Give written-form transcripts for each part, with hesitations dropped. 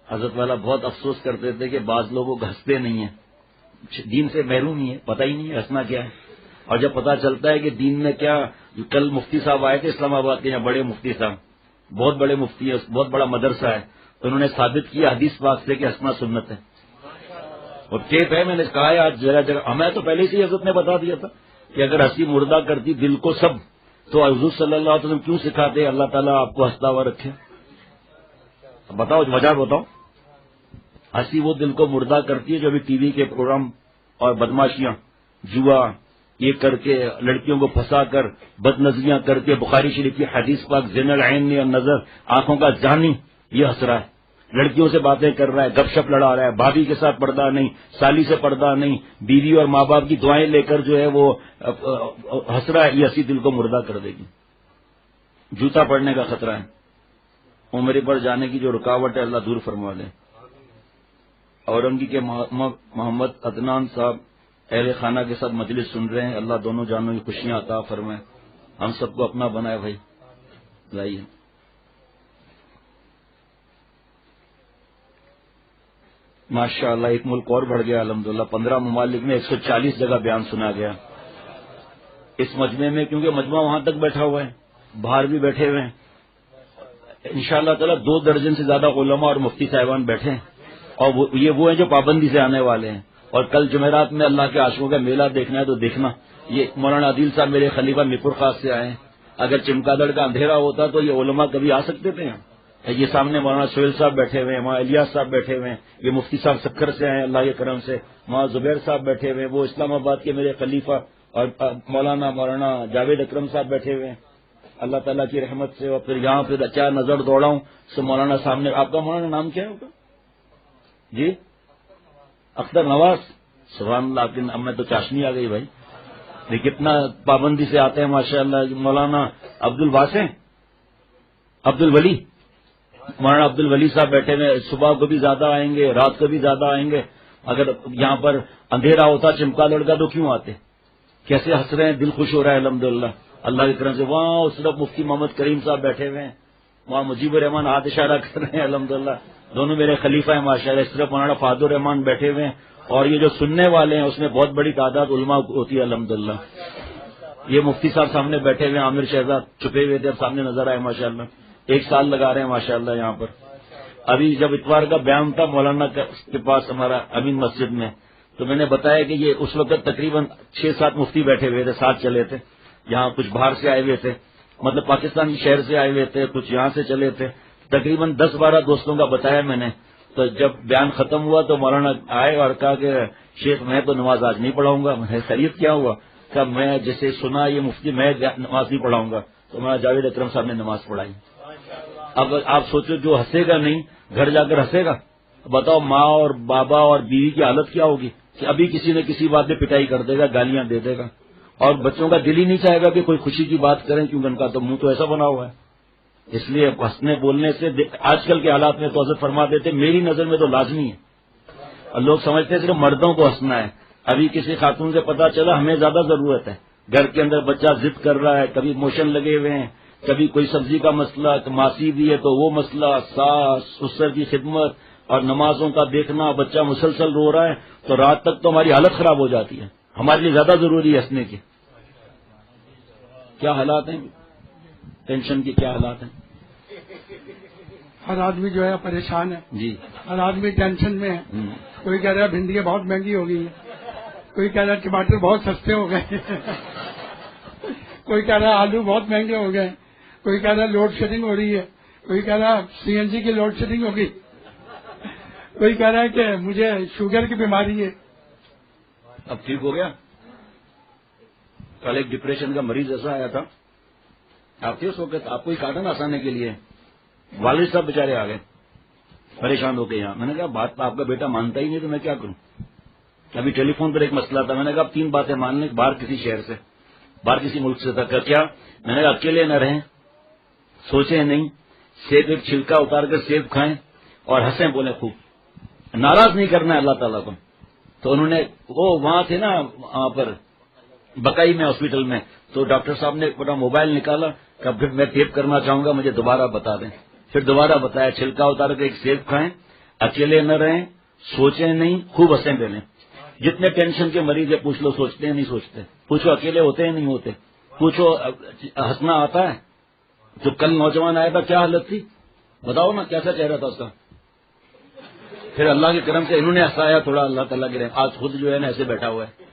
حضرت والا بہت افسوس کرتے تھے کہ بعض لوگوں کو ہنستے نہیں ہیں، دین سے محروم ہی ہے، پتہ ہی نہیں ہے ہنسنا کیا ہے. اور جب پتہ چلتا ہے کہ دین میں کیا، کل مفتی صاحب آئے تھے اسلام آباد کے، یہاں بڑے مفتی صاحب، بہت بڑے مفتی ہیں، بہت بڑا مدرسہ ہے، تو انہوں نے ثابت کیا حدیث پاک سے کہ ہنسنا سنت ہے. اور ٹیپ ہے، میں نے کہا ہے آج جگہ جگہ، ہمیں تو پہلے سے حضرت نے بتا دیا تھا کہ اگر ہنسی مردہ کرتی دل کو سب، تو حضور صلی اللہ علیہ وسلم کیوں سکھاتے اللہ تعالیٰ آپ کو ہنستا ہوا رکھے؟ بتاؤ وجہ بتاؤ. ہنسی وہ دل کو مردہ کرتی ہے جو ابھی ٹی وی کے پروگرام اور بدماشیاں، جوا یہ کر کے، لڑکیوں کو پھنسا کر، بد نظریاں کر کے، بخاری شریف کی حدیث پاک زین العین نظر، آنکھوں کا جانی، یہ ہنس رہا ہے، لڑکیوں سے باتیں کر رہا ہے، گپ شپ لڑا رہا ہے، بھابھی کے ساتھ پردہ نہیں، سالی سے پردہ نہیں، بیوی اور ماں باپ کی دعائیں لے کر جو ہے وہ ہنس رہا ہے. یہ ہنسی دل کو مردہ کر دے گی، جوتا پڑنے کا خطرہ ہے. عمرے پر جانے کی جو رکاوٹ ہے اللہ دور فرما دے. اورنگی کے محمد عدنان صاحب اہل خانہ کے ساتھ مجلس سن رہے ہیں، اللہ دونوں جانوں کی خوشیاں عطا فرمائے، ہم سب کو اپنا بنائے. بھائی لائیے. ماشاء اللہ ایک ملک اور بڑھ گیا الحمدللہ، 15 ممالک میں 140 جگہ بیان سنا گیا اس مجمع میں، کیونکہ مجمع وہاں تک بیٹھا ہوا ہے، باہر بھی بیٹھے ہوئے ہیں. انشاءاللہ تعالی 2 درجن سے زیادہ علماء اور مفتی صاحبان بیٹھے ہیں، اور یہ وہ ہیں جو پابندی سے آنے والے ہیں. اور کل جمعرات میں اللہ کے عاشقوں کا میلہ دیکھنا ہے تو دیکھنا. یہ مولانا عادل صاحب میرے خلیفہ میرپور خاص سے آئے ہیں. اگر چمکادڑ کا اندھیرا ہوتا تو یہ علماء کبھی آ سکتے تھے یہاں. یہ سامنے مولانا سہیل صاحب بیٹھے ہوئے ہیں، وہاں الیاس صاحب بیٹھے ہوئے ہیں، یہ مفتی صاحب سکھر سے آئے ہیں اللہ کے کرم سے، وہاں زبیر صاحب بیٹھے ہوئے ہیں، وہ اسلام آباد کے میرے خلیفہ، اور مولانا جاوید اکرم صاحب بیٹھے ہوئے ہیں اللہ تعالیٰ کی رحمت سے. اور پھر یہاں پھر کیا نظر دوڑاؤں سو مولانا سامنے. آپ کا مولانا نام کیا ہوگا جی؟ اختر نواز. سبحان اللہ، آپ کی اب میں تو چاشنی آ گئی بھائی، یہ کتنا پابندی سے آتے ہیں ماشاء اللہ. مولانا عبد الواسع، عبد الولی، مولانا عبد الولی صاحب بیٹھے ہوئے، صبح کو بھی زیادہ آئیں گے، رات کو بھی زیادہ آئیں گے. اگر یہاں پر اندھیرا ہوتا چمکا لڑکا تو کیوں آتے؟ کیسے ہنس رہے ہیں، دل خوش ہو رہا ہے الحمدللہ اللہ کی طرف سے. وہاں اس طرف مفتی محمد کریم صاحب بیٹھے ہوئے ہیں، وہاں مجیب الرحمان ہاتھ اشارہ کر رہے ہیں الحمدللہ، دونوں میرے خلیفہ ہیں ماشاء اللہ. اس طرف مولانا فہد الرحمان بیٹھے ہوئے ہیں، اور یہ جو سننے والے ہیں اس میں بہت بڑی تعداد علماء ہوتی ہے الحمدللہ. یہ مفتی صاحب سامنے بیٹھے ہوئے ہیں، عامر شہزاد چھپے ہوئے تھے، اب سامنے نظر آئے ماشاء اللہ. 1 سال لگا رہے ہیں ماشاء اللہ یہاں پر. ابھی جب اتوار کا بیان تھا مولانا کے پاس ہمارا امین مسجد میں، تو میں نے بتایا کہ یہ اس وقت تقریباً 6-7 مفتی بیٹھے ہوئے تھے، ساتھ چلے تھے. یہاں کچھ باہر سے آئے ہوئے تھے، مطلب پاکستان کی شہر سے آئے ہوئے تھے، کچھ یہاں سے چلے تھے. تقریباً 10-12 دوستوں کا بتایا میں نے. تو جب بیان ختم ہوا تو مولانا آئے اور کہا کہ شیخ میں تو نماز آج نہیں پڑھاؤں گا. میں خیریت کیا ہوا؟ کہ میں جیسے سنا یہ مفتی میں نماز نہیں پڑھاؤں گا. تو مولانا جاوید اکرم صاحب نے نماز پڑھائی. اب آپ سوچو جو ہنسے گا نہیں گھر جا کر ہنسے گا، بتاؤ ماں اور بابا اور بیوی کی حالت کیا ہوگی کہ ابھی کسی نہ کسی بات پہ پٹائی کر دے گا، گالیاں دے دے گا. اور بچوں کا دل ہی نہیں چاہے گا کہ کوئی خوشی کی بات کریں، کیونکہ ان کا تو منہ تو ایسا بنا ہوا ہے. اس لیے ہنسنے بولنے سے آج کل کے حالات میں تو حضرت فرما دیتے میری نظر میں تو لازمی ہے. اور لوگ سمجھتے ہیں صرف مردوں کو ہنسنا ہے. ابھی کسی خاتون سے پتا چلا ہمیں زیادہ ضرورت ہے، گھر کے اندر بچہ ضد کر رہا ہے، کبھی موشن لگے ہوئے ہیں، کبھی کوئی سبزی کا مسئلہ، ماسی بھی ہے تو وہ مسئلہ، ساس سسر کی خدمت اور نمازوں کا دیکھنا، بچہ مسلسل رو رہا ہے تو رات تک تو ہماری حالت خراب ہو جاتی ہے. ہمارے لیے زیادہ ضروری ہے ہنسنے کی. کیا حالات ہیں، ٹینشن کے کیا حالات ہیں. ہر آدمی جو ہے پریشان ہے جی، ہر آدمی ٹینشن میں ہے. کوئی کہہ رہا ہے بھنڈیاں بہت مہنگی ہو گئی ہیں، کوئی کہہ رہا ہے ٹماٹر بہت سستے ہو گئے، کوئی کہہ رہا ہے آلو بہت مہنگے ہو گئے، کوئی کہہ رہا ہے لوڈ شیڈنگ ہو رہی ہے، کوئی کہہ رہا ہے CNG کی لوڈ شیڈنگ ہو گئی، کوئی کہہ رہا ہے کہ مجھے شوگر کی بیماری ہے. اب ٹھیک ہو گیا. کل ایک ڈپریشن کا مریض ایسا آیا تھا، آپ تھے اس وقت، آپ کو ہی کاٹن آسانے کے لیے والد صاحب بےچارے آ گئے پریشان ہو کے یہاں. میں نے کہا بات آپ کا بیٹا مانتا ہی نہیں تو میں کیا کروں. ابھی ٹیلی فون پر ایک مسئلہ تھا، میں نے کہا اب 3 باتیں مان لیں، باہر کسی شہر سے، باہر کسی ملک سے تھا. کیا میں نے کہا اکیلے نہ رہیں، سوچیں نہیں، سیب ایک چھلکا اتار کر سیب کھائیں اور ہنسیں بولیں خوب، ناراض نہیں کرنا ہے اللہ تعالیٰ کو. تو انہوں نے وہ وہاں تھے نا وہاں پر بکائی میں ہاسپٹل میں، تو ڈاکٹر صاحب نے اپنا موبائل نکالا کہ پھر میں ٹیپ کرنا چاہوں گا، مجھے دوبارہ بتا دیں. پھر دوبارہ بتایا چھلکا اتار کے ایک سیب کھائیں اکیلے نہ رہیں، سوچیں نہیں، خوب ہنسیں پہلے. جتنے ٹینشن کے مریض ہے پوچھ لو، سوچتے ہیں نہیں سوچتے. پوچھو اکیلے ہوتے ہیں نہیں ہوتے. پوچھو ہنسنا آتا ہے. جو کل نوجوان آیا تھا کیا حالت تھی بتاؤ نا، کیسا چہرہ تھا اس کا. پھر اللہ کے کرم سے انہوں نے ہنسایا تھوڑا، اللہ تعالیٰ کے رحم. آج خود جو ہے نا ایسے بیٹھا ہوا ہے.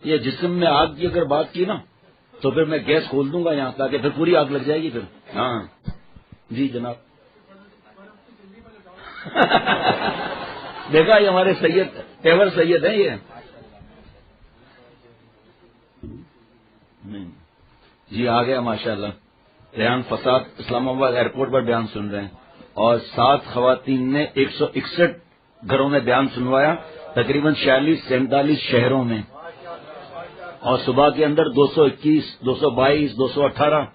یہ جسم میں آگ کی اگر بات کی نا تو پھر میں گیس کھول دوں گا یہاں تاکہ پھر پوری آگ لگ جائے گی پھر. ہاں جی جناب. دیکھا یہ ہمارے سید تیور سید ہیں یہ. جی آ گیا ماشاء اللہ. ریحان فساد اسلام آباد ایئرپورٹ پر بیان سن رہے ہیں اور 7 خواتین نے 161 گھروں میں بیان سنوایا، تقریباً 46-47 شہروں میں. اور صبح کے اندر 221، 222، 218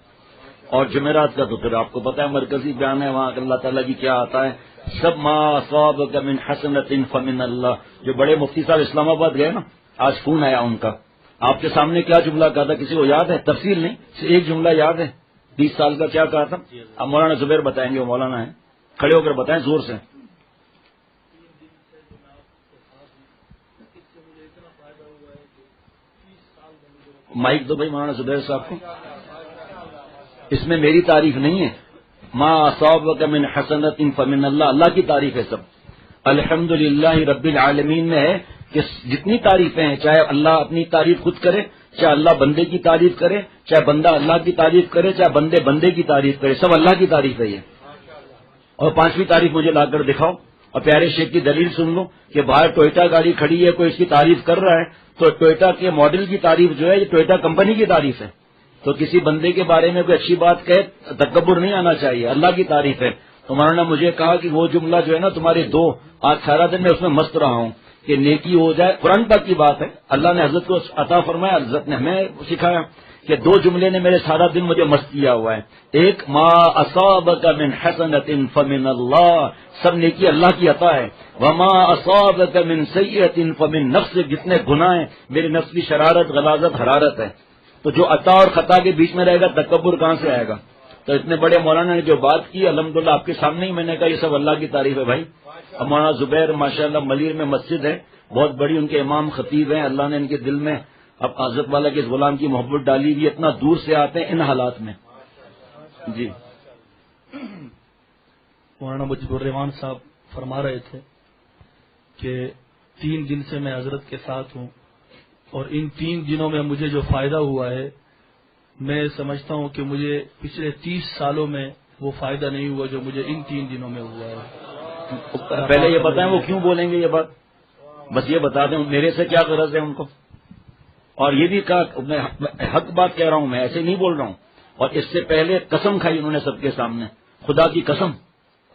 اور جمعرات کا تو پھر آپ کو پتا ہے مرکزی بیان ہے وہاں اللہ تعالیٰ کی کیا آتا ہے. سب ما اصابک من حسنۃ فمن اللہ. جو بڑے مفتی صاحب اسلام آباد گئے نا، آج فون آیا ان کا. آپ کے سامنے کیا جملہ کہا تھا کسی کو یاد ہے؟ تفصیل نہیں، ایک جملہ یاد ہے. 20 سال کا کیا کہا تھا؟ اب مولانا زبیر بتائیں گے، وہ مولانا ہے، کھڑے ہو کر بتائیں زور سے. مائک دو بھائی مولانا زبیر صاحب کو. اس میں میری تعریف نہیں ہے. ما اصابک من حسنۃ فمن اللہ، اللہ کی تعریف ہے سب. الحمدللہ رب العالمین میں ہے کہ جتنی تعریفیں ہیں، چاہے اللہ اپنی تعریف خود کرے، چاہے اللہ بندے کی تعریف کرے، چاہے بندہ اللہ کی تعریف کرے، چاہے بندے بندے کی تعریف کرے، سب اللہ کی تعریف ہے یہ. اور 5ویں تعریف مجھے لا کر دکھاؤ. اور پیارے شیخ کی دلیل سن لو کہ باہر ٹوئیٹا گاڑی کھڑی ہے، کوئی اس کی تعریف کر رہا ہے تو ٹوئیٹا کے ماڈل کی تعریف جو ہے یہ ٹوئیٹا کمپنی کی تعریف ہے. تو کسی بندے کے بارے میں کوئی اچھی بات کہے تکبر نہیں آنا چاہیے، اللہ کی تعریف ہے. تو مولانا نے مجھے کہا کہ وہ جملہ جو ہے نا تمہارے 2، آج سارا دن میں اس میں مست رہا ہوں کہ نیکی ہو جائے. قرآن پاک کی بات ہے، اللہ نے حضرت کو عطا فرمایا، حضرت نے ہمیں سکھایا کہ 2 جملے نے میرے سارا دن مجھے مست کیا ہوا ہے. ایک ما اصابک من حسنۃ فمن اللہ، سب نیکی اللہ کی عطا ہے. وما اصابک من سیئۃ فمن نفسک، جتنے گناہ ہیں میرے نفس کی شرارت، غلاظت، حرارت ہے. تو جو عطا اور خطا کے بیچ میں رہے گا تکبر کہاں سے آئے گا؟ تو اتنے بڑے مولانا نے جو بات کی الحمدللہ آپ کے سامنے ہی میں نے کہا یہ سب اللہ کی تعریف ہے بھائی. اب مولانا زبیر ماشاءاللہ ملیر میں مسجد ہے بہت بڑی، ان کے امام خطیب ہیں. اللہ نے ان کے دل میں اب حضرت والا کے اس غلام کی محبت ڈالی ہوئی، اتنا دور سے آتے ہیں ان حالات میں. جی مولانا مجیب الرحمان صاحب فرما رہے تھے کہ 3 دن سے میں حضرت کے ساتھ ہوں اور ان 3 دنوں میں مجھے جو فائدہ ہوا ہے میں سمجھتا ہوں کہ مجھے پچھلے 30 سالوں میں وہ فائدہ نہیں ہوا جو مجھے ان 3 دنوں میں ہوا ہے. پہلے یہ بتائیں وہ کیوں بولیں گے یہ بات؟ بس یہ بتا دیں میرے سے کیا غرض ہے ان کو. اور یہ بھی کہا میں حق بات کہہ رہا ہوں، میں ایسے نہیں بول رہا ہوں. اور اس سے پہلے قسم کھائی انہوں نے سب کے سامنے، خدا کی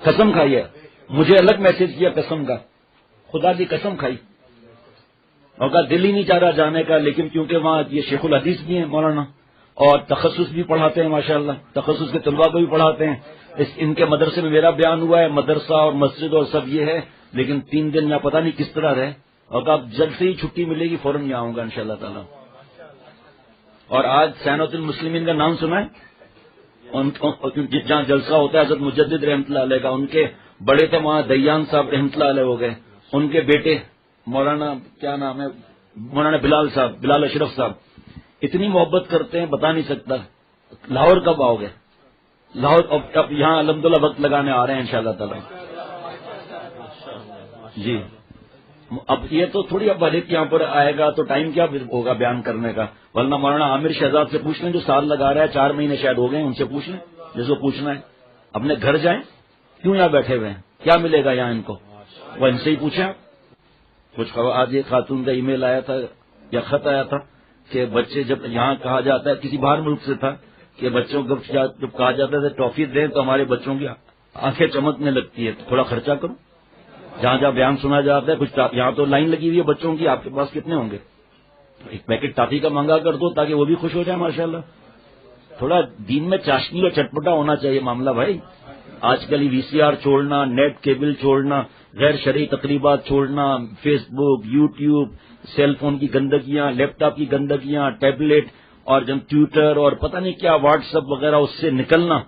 قسم کھائی ہے. مجھے الگ میسج کیا قسم کا، خدا کی قسم کھائی. اور کہا دل ہی نہیں چاہ رہا جانے کا، لیکن کیونکہ وہاں یہ شیخ الحدیث بھی ہیں مولانا اور تخصص بھی پڑھاتے ہیں ماشاءاللہ، تخصص کے طلباء کو بھی پڑھاتے ہیں. ان کے مدرسے میں میرا بیان ہوا ہے، مدرسہ اور مسجد اور سب یہ ہے. لیکن 3 دن میں پتہ نہیں کس طرح رہے. اور کہا جلد سے ہی چھٹی ملے گی فوراً یہاں آؤں گا انشاءاللہ تعالی. اور آج سینۃ المسلمین کا نام سنا ہے؟ جہاں جلسہ ہوتا ہے حضرت مجدد رحمۃ اللہ علیہ کا، ان کے بڑے تھے وہاں دیان صاحب رحمۃ اللہ علیہ ہو گئے. ان کے بیٹے مولانا کیا نام ہے، مولانا بلال صاحب، بلال اشرف صاحب، اتنی محبت کرتے ہیں بتا نہیں سکتا. لاہور کب آؤ گے؟ لاہور اب یہاں الحمدللہ وقت لگانے آ رہے ہیں انشاءاللہ تعالی. جی اب یہ تو تھوڑی اب والد یہاں پر آئے گا تو ٹائم کیا ہوگا بیان کرنے کا، ورنہ مولانا عامر شہزاد سے پوچھ لیں جو سال لگا رہا ہے، 4 مہینے شاید ہو گئے، ان سے پوچھ لیں جس کو پوچھنا ہے. اپنے گھر جائیں، کیوں یہاں بیٹھے ہوئے ہیں، کیا ملے گا یہاں ان کو، وہ ان سے ہی پوچھیں. کچھ آج ایک خاتون کا ای میل آیا تھا یا خط آیا تھا کہ بچے جب یہاں کہا جاتا ہے، کسی باہر ملک سے تھا کہ بچوں کو جب کہا جاتا ہے ٹافی دیں تو ہمارے بچوں کی آنکھیں چمکنے لگتی ہے، تو تھوڑا خرچہ کرو. جہاں جہاں بیان سنا جاتا ہے کچھ یہاں تو لائن لگی ہوئی ہے بچوں کی، آپ کے پاس کتنے ہوں گے؟ ایک پیکٹ ٹافی کا منگا کر دو تاکہ وہ بھی خوش ہو جائے ماشاءاللہ. تھوڑا دین میں چاشنی اور چٹپٹا ہونا چاہیے معاملہ بھائی. آج کل وی سی آر چھوڑنا، نیٹ کیبل چھوڑنا، غیر شرعی تقریبات چھوڑنا، فیس بک، یوٹیوب، سیل فون کی گندگیاں، لیپ ٹاپ کی گندگیاں، ٹیبلٹ اور جب ٹویٹر اور پتہ نہیں کیا واٹس ایپ وغیرہ، اس سے نکلنا،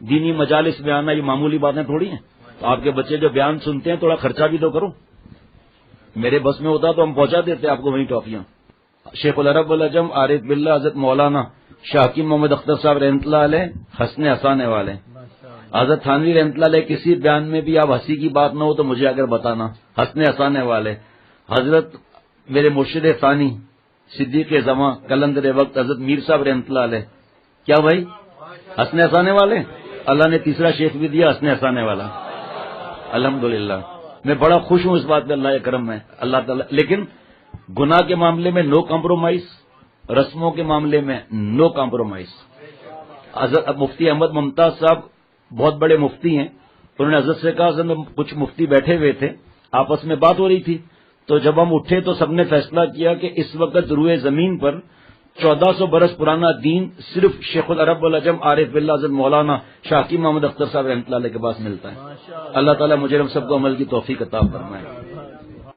دینی مجالس میں آنا، یہ معمولی باتیں تھوڑی ہیں. تو آپ کے بچے جو بیان سنتے ہیں تھوڑا خرچہ بھی تو کرو. میرے بس میں ہوتا تو ہم پہنچا دیتے آپ کو وہیں ٹافیاں. شیخ العرب والعجم عارف باللہ حضرت مولانا شاکیم محمد اختر صاحب رحمۃ اللہ علیہ ہنسنے ہنسانے والے. حضرت تھانوی رحمۃ اللہ علیہ کسی بیان میں بھی آپ ہنسی کی بات نہ ہو تو مجھے اگر بتانا. ہنسنے ہنسانے والے. حضرت میرے مرشد ثانی صدیق زماں کلندر وقت حضرت میر صاحب رحمۃ اللہ علیہ. کیا بھائی ہنسنے ہنسانے والے. اللہ نے تیسرا شیخ بھی دیا ہنسنے ہنسانے والا. الحمدللہ میں بڑا خوش ہوں اس بات پہ اللہ کے کرم میں اللہ تعالیٰ. لیکن گناہ کے معاملے میں نو کمپرومائز, رسموں کے معاملے میں نو کمپرومائز. حضرت مفتی احمد ممتاز صاحب بہت بڑے مفتی ہیں. انہوں نے حضرت سے کہا حضرت میں کچھ مفتی بیٹھے ہوئے تھے, آپس میں بات ہو رہی تھی, تو جب ہم اٹھے تو سب نے فیصلہ کیا کہ اس وقت روئے زمین پر 1400 برس پرانا دین صرف شیخ العرب والعجم عارف باللہ حضرت مولانا شاکیم محمد اختر صاحب رحمۃ اللہ علیہ کے پاس ملتا ہے. اللہ تعالیٰ مجھے ہم سب کو عمل کی توفیق عطا فرمائے.